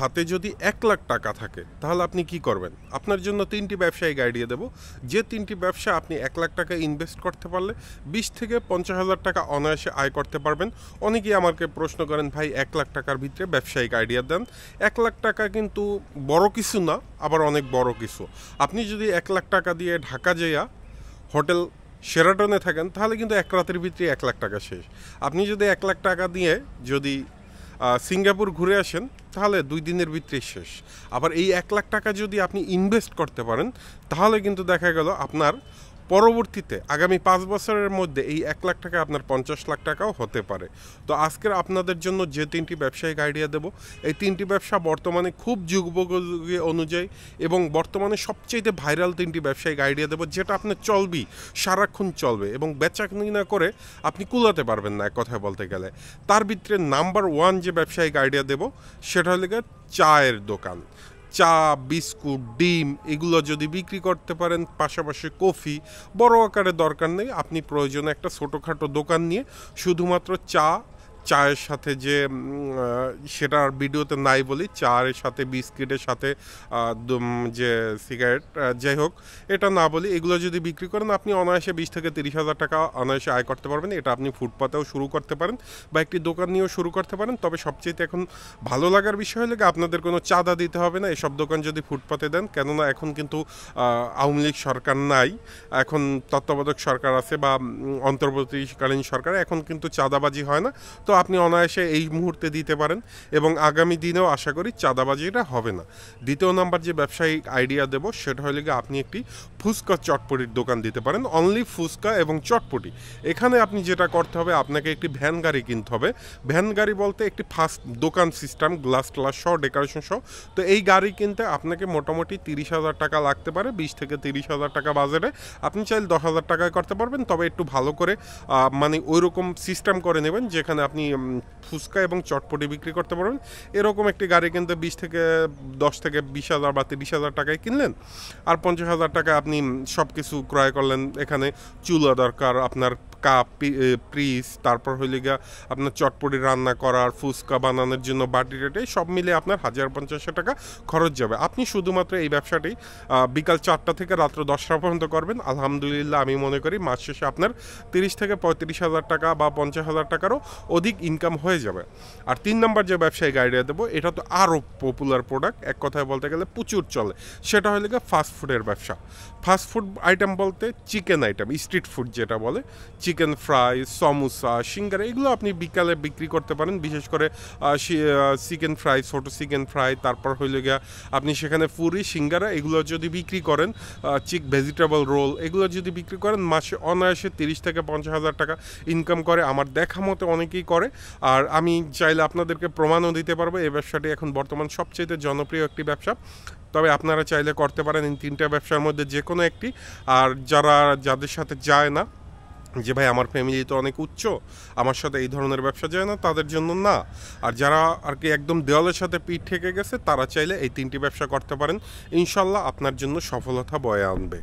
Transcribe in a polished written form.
হাতে যদি ১,০০,০০০ টাকা থাকে তাহলে আপনি কি করবেন? আপনার জন্য ৩টি ব্যবসায়িক আইডিয়া দেব। যে ৩টি ব্যবসা আপনি ১,০০,০০০ টাকা ইনভেস্ট করতে পারলে ২০ থেকে ৫০,০০০ টাকা অনায়াসে আয় করতে পারবেন। অনেকেই আমাকে প্রশ্ন করেন, ভাই ১,০০,০০০ টাকার ভিতরে ব্যবসায়িক আইডিয়া দেন। ১,০০,০০০ টাকা কিন্তু বড় কিছু না, আবার অনেক বড় কিছু। আপনি যদি ১,০০,০০০ টাকা দিয়ে ঢাকা যাইয়া হোটেল শেরাটনে থাকেন তাহলে কিন্তু এক রাতের ভিতরে ১,০০,০০০ টাকা শেষ। আপনি যদি ১,০০,০০০ টাকা দিয়ে যদি সিঙ্গাপুর ঘুরে আসেন তাহলে ২ দিনের ভিতরে শেষ। আবার এই ১,০০,০০০ টাকা যদি আপনি ইনভেস্ট করতে পারেন তাহলে কিন্তু দেখা গেল আপনার পরবর্তীতে আগামী ৫ বছরের মধ্যে এই ১,০০,০০০ টাকা আপনার ৫০,০০,০০০ টাকাও হতে পারে। তো আজকের আপনাদের জন্য যে ৩টি ব্যবসায়িক আইডিয়া দেব, এই 3টি ব্যবসা বর্তমানে খুব যুগোপযোগী অনুযায়ী এবং বর্তমানে সবচেয়ে ভাইরাল 3টি ব্যবসায়িক আইডিয়া দেব, যেটা আপনার চলবেই, সারাক্ষণ চলবে এবং বেচা কিনা করে আপনি কুলাতে পারবেন না এক কথায় বলতে গেলে। তার ভিতরে নাম্বার 1 যে ব্যবসায়িক আইডিয়া দেব সেটা হলো চায়ের দোকান। চা, বিস্কুট, ডিম এগুলো যদি বিক্রি করতে পারেন, পাশাপাশি কফি, বড় আকারে দরকার নেই, আপনি প্রয়োজনে একটা ছোটোখাটো দোকান নিয়ে শুধুমাত্র চায়ের সাথে যে সেটা আর ভিডিওতে নাই বলি, চায়ের সাথে বিস্কিটের সাথে যে সিগারেট, যাই হোক এটা না বলি, এগুলো যদি বিক্রি করেন আপনি অনায়াসে ২০ থেকে ৩০,০০০ টাকা অনায়াসে আয় করতে পারবেন। এটা আপনি ফুটপাতেও শুরু করতে পারেন বা একটি দোকান নিয়েও শুরু করতে পারেন। তবে সবচেয়ে এখন ভালো লাগার বিষয় হলে আপনাদের কোনো চাঁদা দিতে হবে না এসব দোকান যদি ফুটপাতে দেন, কেননা এখন কিন্তু আওয়ামী লীগ সরকার নাই, এখন তত্ত্বাবধায়ক সরকার আছে বা অন্তর্বর্তীকালীন সরকার, এখন কিন্তু চাঁদাবাজি হয় না। তো আপনি অনায়াসে এই মুহূর্তে দিতে পারেন এবং আগামী দিনেও আশা করি চাঁদাবাজিটা হবে না। দ্বিতীয় নাম্বার যে ব্যবসায়িক আইডিয়া দেব সেটা হলে আপনি একটি ফুচকা চটপটির দোকান দিতে পারেন। অনলি ফুচকা এবং চটপটি। এখানে আপনি যেটা করতে হবে, আপনাকে একটি ভ্যান গাড়ি কিনতে হবে। ভ্যান গাড়ি বলতে একটি ফাস্ট দোকান সিস্টেম, গ্লাস ট্লাস সহ, ডেকোরেশন সহ। তো এই গাড়ি কিনতে আপনাকে মোটামুটি ৩০,০০০ টাকা লাগতে পারে। ২০ থেকে ৩০,০০০ টাকা বাজেটে আপনি চাইলে ১০,০০০ টাকায় করতে পারবেন। তবে একটু ভালো করে মানে ওই রকম সিস্টেম করে নেবেন যেখানে আপনি ফুচকা এবং চটপটি বিক্রি করতে পারবেন। এরকম একটি গাড়ি কিনতে ১০ থেকে ২০,০০০ বা ৩০,০০০ টাকায় কিনলেন, আর ৫০,০০০ টাকা আপনি সব কিছু ক্রয় করলেন। এখানে চুলা দরকার, আপনার কাপ, ফ্রিজ, তারপর হইলে আপনার চটপটি রান্না করার, ফুচকা বানানোর জন্য বাটি টাটি, সব মিলে আপনার ১,৫০০ টাকা খরচ যাবে। আপনি শুধুমাত্র এই ব্যবসাটি বিকাল ৪টা থেকে রাত্র ১০টা পর্যন্ত করবেন। আলহামদুলিল্লাহ আমি মনে করি মাস শেষে আপনার ৩০ থেকে ৩৫,০০০ টাকা বা ৫০,০০০ টাকারও অধিক ইনকাম হয়ে যাবে। আর ৩ নম্বর যে ব্যবসায়িক আইডিয়া দেবো, এটা তো আরও পপুলার প্রোডাক্ট, এক কথায় বলতে গেলে প্রচুর চলে, সেটা হলো ফাস্টফুডের ব্যবসা। ফাস্টফুড আইটেম বলতে চিকেন আইটেম, স্ট্রিট ফুড যেটা বলে, চিকেন ফ্রাই, সমোসা, সিঙ্গারা, এগুলো আপনি বিকালে বিক্রি করতে পারেন। বিশেষ করে চিকেন ফ্রাই, ছোটো চিকেন ফ্রাই, তারপর হইলে আপনি সেখানে পুরি, সিঙ্গারা এগুলো যদি বিক্রি করেন, ভেজিটেবল রোল এগুলো যদি বিক্রি করেন, মাসে অনায়াসে ৩০ থেকে ৫০,০০০ টাকা ইনকাম করে। আমার দেখা মতো অনেকেই করে, আর আমি চাইলে আপনাদেরকে প্রমাণও দিতে পারবো এই ব্যবসাটি এখন বর্তমান সবচেয়ে জনপ্রিয় একটি ব্যবসা। তবে আপনারা চাইলে করতে পারেন এই 3টা ব্যবসার মধ্যে যে কোনো একটি। আর যাদের সাথে যায় না যে ভাই আমার ফ্যামিলি তো অনেক উচ্চ, আমার সাথে এই ধরনের ব্যবসা যায় না, তাদের জন্য না। আর যারা আর কি একদম দেওয়ালের সাথে পিঠ ঠেকে গেছে, তারা চাইলে এই 3টি ব্যবসা করতে পারেন। ইনশাল্লাহ আপনার জন্য সফলতা বয়ে আনবে।